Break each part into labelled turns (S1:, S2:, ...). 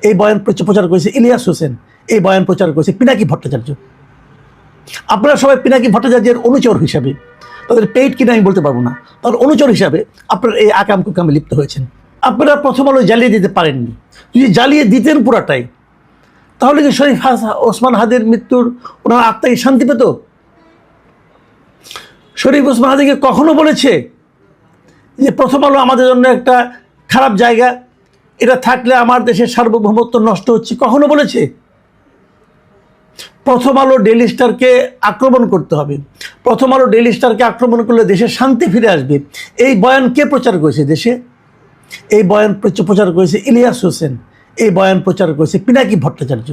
S1: এই বয়ান প্রচার করেছে ইলিয়াস হোসেন, এই বয়ান প্রচার করেছে পিনাকি ভট্টাচার্য। আপনারা সবাই পিনাকি ভট্টাচার্যের অনুচর হিসাবে, তাদের পেইড কিনা আমি বলতে পারবো না, তার অনুচর হিসাবে আপনারা এই আকাম কুকামে লিপ্ত হয়েছেন। আপনারা প্রথম আলো জ্বালিয়ে দিতে পারেননি। যদি জ্বালিয়ে দিতেন পুরাটাই, তাহলে কি শরীফ ওসমান হাদির মৃত্যুর ওনার আত্মাকে শান্তি পেত? শরীফ ওসমান হাদিকে কখনো বলেছে যে প্রথম আলো আমাদের জন্য একটা খারাপ জায়গা, এটা থাকলে আমার দেশের সার্বভৌমত্ব নষ্ট হচ্ছে? কখনো বলেছে? প্রথম আলো ডেইলি স্টারকে আক্রমণ করতে হবে, প্রথম আলো ডেইলি স্টারকে আক্রমণ করলে দেশে শান্তি ফিরে আসবে, এই বয়ান কে প্রচার করেছে দেশে? এই বয়ান প্রচার করেছে ইলিয়াস হোসেন, এই বয়ান প্রচার করেছে পিনাকি ভট্টাচার্য।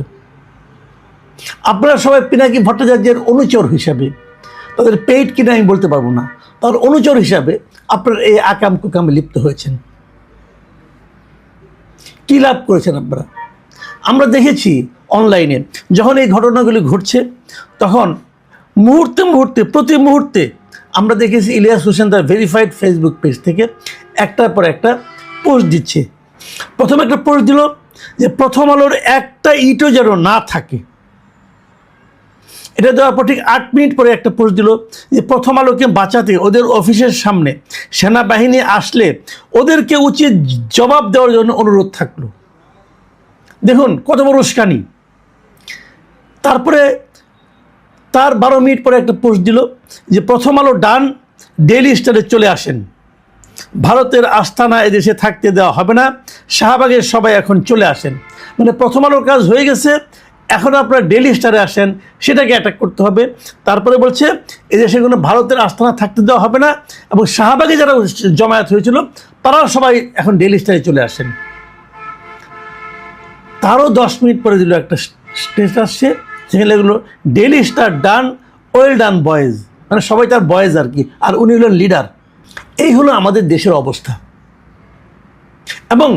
S1: আপনারা সবাই পিনাকি ভট্টাচার্যের অনুচর হিসাবে, তাদের পেইড কিনা আমি বলতে পারবো না, তার অনুচর হিসাবে আপনারা এই আকাম কুকামে লিপ্ত হয়েছেন। কী লাভ করেছেন আপনারা? আমরা দেখেছি অনলাইনে যখন এই ঘটনাগুলি ঘটছে, তখন মুহূর্তে মুহূর্তে প্রতি মুহূর্তে আমরা দেখেছি ইলিয়াস হোসেন তার ভেরিফাইড ফেসবুক পেজ থেকে একটার পর একটা পোস্ট দিচ্ছে। প্রথমে একটা পোস্ট দিল যে প্রথম আলোর একটা ইটও যেন না থাকে। এটা দেওয়ার পর ঠিক 8 মিনিট পরে একটা পোস্ট দিল যে প্রথম আলোকে বাঁচাতে ওদের অফিসের সামনে সেনাবাহিনী আসলে ওদেরকে উচিত জবাব দেওয়ার জন্য অনুরোধ থাকলো। দেখুন কত বড় উস্কানি। তারপরে তার 12 মিনিট পরে একটা পোস্ট দিল যে প্রথম আলো ডান, ডেইলি স্টারে চলে আসেন, ভারতের আস্তানা এদেশে থাকতে দেওয়া হবে না, শাহবাগের সবাই এখন চলে আসেন। মানে প্রথম আলোর কাজ হয়ে গেছে, এখন আপনারা ডেইলি স্টারে আসেন, সেটাকে অ্যাটাক করতে হবে। তারপরে বলছে এদেশে কোনো ভারতের আস্তানা থাকতে দেওয়া হবে না, এবং শাহবাগে যারা জমায়েত হয়েছিল তারাও সবাই এখন ডেইলি স্টারে চলে আসেন। তারও 10 মিনিট পরে দিল একটা স্টেটাস, সেখানে এগুলো ডেইলি স্টার ডান, ওয়েল ডান বয়েজ, মানে সবাই তার বয়েজ আর কি, আর উনি হলেন লিডার। এই হলো আমাদের দেশের অবস্থা। এবং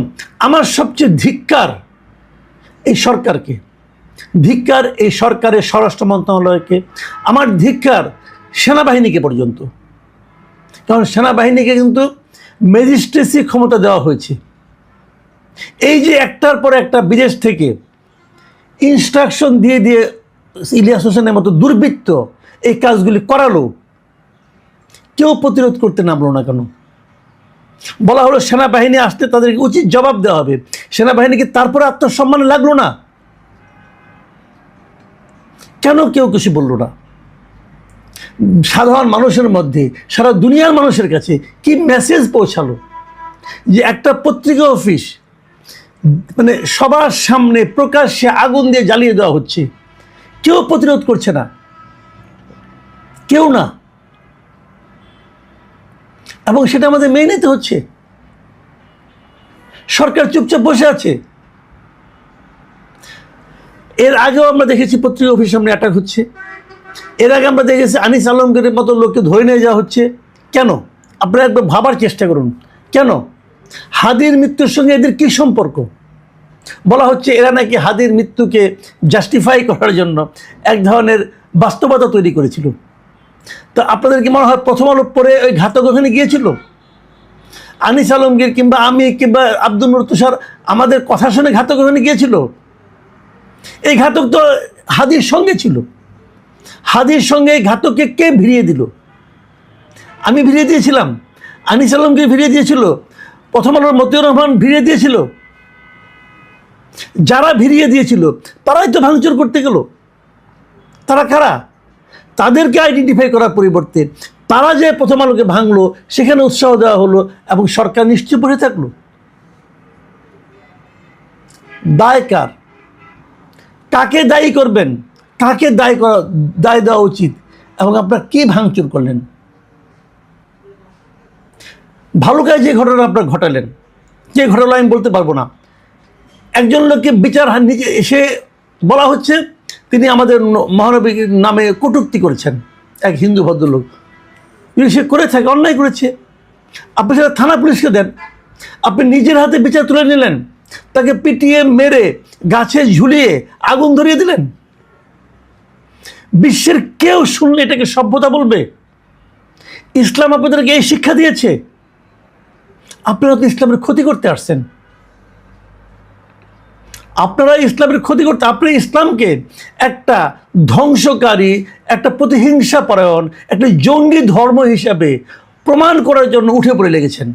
S1: আমার সবচেয়ে ধিক্কার এই সরকারকে, ধিক্কার এই সরকারের স্বরাষ্ট্র মন্ত্রণালয়কে, আমার ধিক্কার সেনাবাহিনীকে পর্যন্ত। কারণ সেনাবাহিনীকে কিন্তু ম্যাজিস্ট্রেসি ক্ষমতা দেওয়া হয়েছে। এই যে একটার পর একটা বিদেশ থেকে ইনস্ট্রাকশন দিয়ে দিয়ে ইলিয়াস হোসেনের মতো দুর্বৃত্ত এই কাজগুলি করালো, কেউ প্রতিরোধ করতে নামলো না কেন? বলা হলো সেনাবাহিনী আসতে তাদেরকে উচিত জবাব দেওয়া হবে, সেনাবাহিনীকে তারপরে আত্মসম্মানে লাগলো না কেন? কেউ কিছু বললো না। সাধারণ মানুষের মধ্যে, সারা দুনিয়ার মানুষের কাছে কি মেসেজ পৌঁছালো যে একটা পত্রিকা অফিস মানে সবার সামনে প্রকাশ্যে আগুন দিয়ে জ্বালিয়ে দেওয়া হচ্ছে, কেউ প্রতিরোধ করছে না, কেউ না, এবং সেটা আমাদের মেনে নিতে হচ্ছে। সরকার চুপচাপ বসে আছে। এর আগেও আমরা দেখেছি পত্রিকা অফিস সামনে অ্যাটাক হচ্ছে, এর আগে আমরা দেখেছি আনিস আলমগীরের মতো লোককে ধরে নিয়ে যাওয়া হচ্ছে। কেন? আপনারা একবার ভাবার চেষ্টা করুন, কেন? হাদির মৃত্যুর সঙ্গে এদের কী সম্পর্ক? বলা হচ্ছে এরা নাকি হাদির মৃত্যুকে জাস্টিফাই করার জন্য এক ধরনের বাস্তবতা তৈরি করেছিল। তো আপনাদের কি মনে হয় প্রথম আলো পরে ওই ঘাতক ওখানে গিয়েছিল? আনিস আলমগীর কিংবা আমি কিংবা আব্দুল নূর তুষার আমাদের কথা শুনে ঘাতক ওখানে গিয়েছিল? এই ঘাতক তো হাদির সঙ্গে ছিল। হাদির সঙ্গে এই ঘাতককে কে ভিড়িয়ে দিল? আমি ভিড়িয়ে দিয়েছিলাম, আনিস আলমগীর ভিড়িয়ে দিয়েছিল, প্রথম আলোর মতিউর রহমান ভিড়িয়ে দিয়েছিল। যারা ভিড়িয়ে দিয়েছিল তারাই তো ভাঙচুর করতে গেল। তারা কারা? তাদেরকে আইডেন্টিফাই করার পরিবর্তে তারা যে প্রথম আলোকে ভাঙলো সেখানে উৎসাহ দেওয়া হলো এবং সরকার নিশ্চুপ বসে থাকলো। দায় কার? কাকে দায়ী করবেন? কাকে দায় দেওয়া উচিত? এবং আপনারা কি ভাঙচুর করলেন? ভালুকায় যে ঘটনা আপনারা ঘটালেন, যে ঘটনা আমি বলতে পারবো না, একজন লোককে বিচার নিজে এসে বলা হচ্ছে তিনি আমাদের মহানবীর নামে কটূক্তি করেছেন, এক হিন্দু ভদ্রলোক। সে করে থাকে, অন্যায় করেছে, আপনি সেটা থানা পুলিশকে দেন। আপনি নিজের হাতে বিচার তুলে নিলেন, তাকে পিটিয়ে মেরে গাছে ঝুলিয়ে আগুন ধরিয়ে দিলেন। বিশ্বের কেউ শুনলে এটাকে সভ্যতা বলবে? ইসলাম আপনাদেরকে এই শিক্ষা দিয়েছে? আপনারা তো ইসলামের ক্ষতি করতে আসছেন। আপনারা ইসলামের ক্ষতি করতে, আপনি ইসলামকে একটা ধ্বংসকারী, একটা প্রতিহিংসা পরায়ণ, একটা জঙ্গি ধর্ম হিসাবে প্রমাণ করার জন্য উঠে পড়ে লেগেছেন।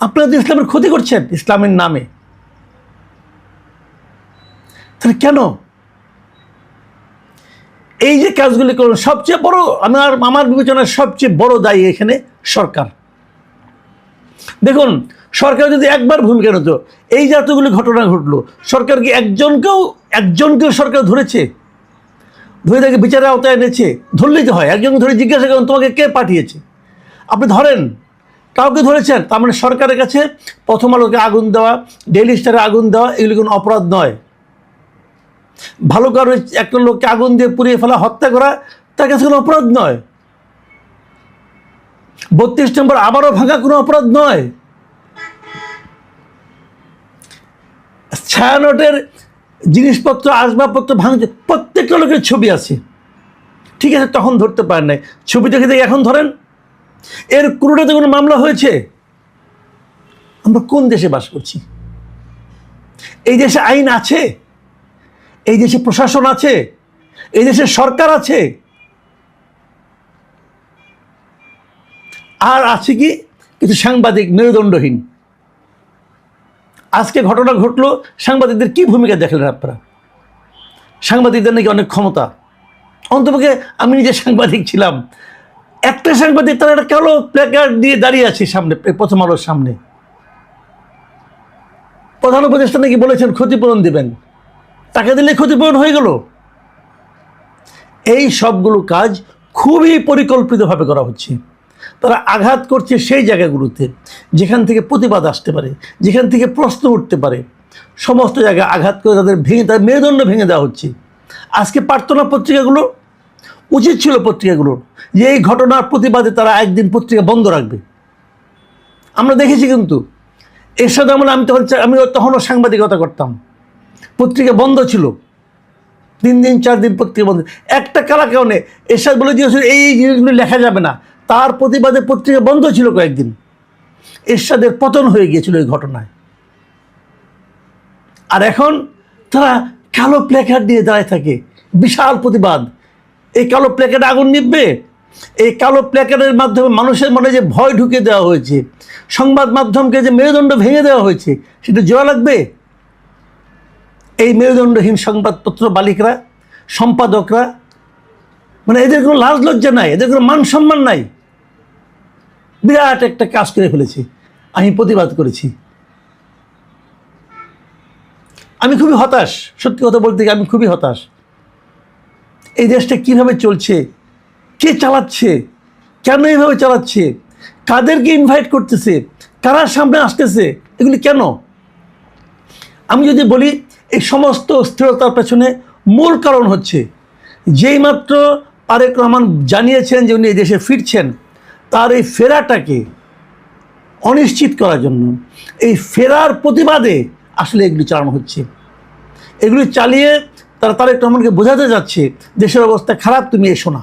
S1: আপনারা তো ইসলামের ক্ষতি করছেন ইসলামের নামে। তাহলে কেন এই যে কাজগুলি করুন? সবচেয়ে বড়, আমার বিবেচনার সবচেয়ে বড় দায়ী এখানে সরকার। দেখুন, সরকার যদি একবার ভূমিকা নিত, এই যে এতগুলি ঘটনা ঘটলো, সরকার কি একজনকেও সরকার ধরেছে? ধরে তাকে বিচারের আওতায় এনেছে? ধরলেই তো হয়, একজনকে ধরে জিজ্ঞাসা করুন তোমাকে কে পাঠিয়েছে। আপনি ধরেন, কাউকে ধরেছেন, তার মানে সরকারের কাছে প্রথম আলোকে আগুন দেওয়া, ডেইলি স্টারে আগুন দেওয়া এগুলি কোনো অপরাধ নয়। ভালো কারো একটা লোককে আগুন দিয়ে পুড়িয়ে ফেলা, হত্যা করা তার কাছে কোনো অপরাধ নয়। 32 নম্বর আবারও ভাঙা কোনো অপরাধ নয়। ছায়ানটের জিনিসপত্র, আসবাবপত্র ভাঙছে, প্রত্যেকটা লোকের ছবি আছে, ঠিক আছে, তখন ধরতে পারেন নাই, ছবি দেখে দেখে এখন ধরেন। এর কোনোটাতে কোনো মামলা হয়েছে? আমরা কোন দেশে বাস করছি? এই দেশে আইন আছে? এই দেশে প্রশাসন আছে? এই দেশে সরকার আছে? আর আছে কি কিছু সাংবাদিক মেরুদণ্ডহীন। আজকে ঘটনা ঘটলো, সাংবাদিকদের কি ভূমিকা দেখলেন আপনারা? সাংবাদিকদের নাকি অনেক ক্ষমতা। অন্তপক্ষে আমি নিজে সাংবাদিক ছিলাম। একটা সাংবাদিক তারা একটা কালো প্ল্যাকার্ড দিয়ে দাঁড়িয়ে আছে সামনে, প্রথম আলোর সামনে। প্রধান উপদেষ্টা নাকি বলেছেন ক্ষতিপূরণ দেবেন, টাকা দিলে ক্ষতিপূরণ হয়ে গেল। এই সবগুলো কাজ খুবই পরিকল্পিতভাবে করা হচ্ছে। তারা আঘাত করছে সেই জায়গাগুলোতে যেখান থেকে প্রতিবাদ আসতে পারে, যেখান থেকে প্রশ্ন উঠতে পারে, সমস্ত জায়গায় আঘাত করে তাদের মেরুদণ্ড ভেঙে দেওয়া হচ্ছে। আজকে প্রার্থনা পত্রিকাগুলো, উচিত ছিল পত্রিকাগুলোর যে এই ঘটনার প্রতিবাদে তারা একদিন পত্রিকা বন্ধ রাখবে। আমরা দেখেছি কিন্তু এরশাদ আমলে আমি তখনও সাংবাদিকতা করতাম, পত্রিকা বন্ধ ছিল, 3 দিন 4 দিন পত্রিকা বন্ধ। একটা কারা কারণে এরশাদ বলে দিয়েছিল এই জিনিসগুলো লেখা যাবে না, তার প্রতিবাদে পত্রিকা বন্ধ ছিল কয়েকদিন। এরশাদের পতন হয়ে গিয়েছিল এই ঘটনায়। আর এখন তারা কালো প্ল্যাকার্ড দিয়ে দাঁড়ায় থাকে, বিশাল প্রতিবাদ। এই কালো প্ল্যাকার্ডে আগুন নিববে, এই কালো প্ল্যাকার্ডের মাধ্যমে মানুষের মনে যে ভয় ঢুকে দেওয়া হয়েছে, সংবাদ মাধ্যমকে যে মেরুদণ্ড ভেঙে দেওয়া হয়েছে, সেটা জোড়া লাগবে। এই মেরুদণ্ডহীন সংবাদপত্র মালিকরা, সম্পাদকরা, মানে এদের কোনো লাজ লজ্জা নাই, এদের কোনো মান সম্মান নাই। বিরাট একটা কাজ করে ফেলেছে। আমি প্রতিবাদ করেছি। আমি খুবই হতাশ, সত্যি কথা বলতে গিয়ে আমি খুবই হতাশ। এই দেশটা কিভাবে চলছে, কে চালাচ্ছে, কেন এইভাবে চালাচ্ছে, কাদেরকে ইনভাইট করতেছে, কারা সামনে আসতেছে, এগুলি কেন? আমি যদি বলি এই সমস্ত স্থিরতার পেছনে মূল কারণ হচ্ছে যেই মাত্র তারেক রহমান জানিয়েছেন যে উনি এই দেশে ফিরছেন, তার এই ফেরাটাকে অনিশ্চিত করার জন্য, এই ফেরার প্রতিবাদে আসলে এগুলি চালানো হচ্ছে। এগুলি চালিয়ে তারা তারেক রহমানকে বোঝাতে যাচ্ছে দেশের অবস্থা খারাপ, তুমি এসো না।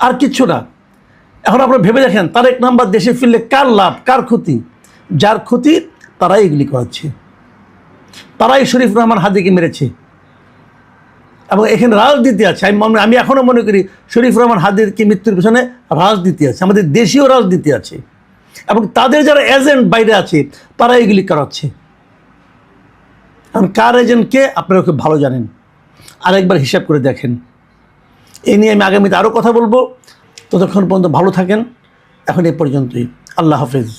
S1: আর কিচ্ছু না। এখন আপনারা ভেবে দেখেন তারেক রহমান দেশে ফিরলে কার লাভ, কার ক্ষতি? যার ক্ষতি তারাই এগুলি করাচ্ছে, তারাই শরীফ রহমান হাদিকে মেরেছে। এবং এখানে রাজনীতি আছে। আমি এখনও মনে করি শরীফ রহমান হাদির কি মৃত্যুর পেছনে রাজনীতি আছে, আমাদের দেশীয় রাজনীতি আছে, এবং তাদের যারা এজেন্ট বাইরে আছে তারা এগুলি করাচ্ছে। এখন কার এজেন্টকে আপনারা খুব ভালো জানেন, আরেকবার হিসাব করে দেখেন। এই নিয়ে আমি আগামীতে আরও কথা বলবো। ততক্ষণ পর্যন্ত ভালো থাকেন। এখন এই পর্যন্তই। আল্লাহ হাফেজ।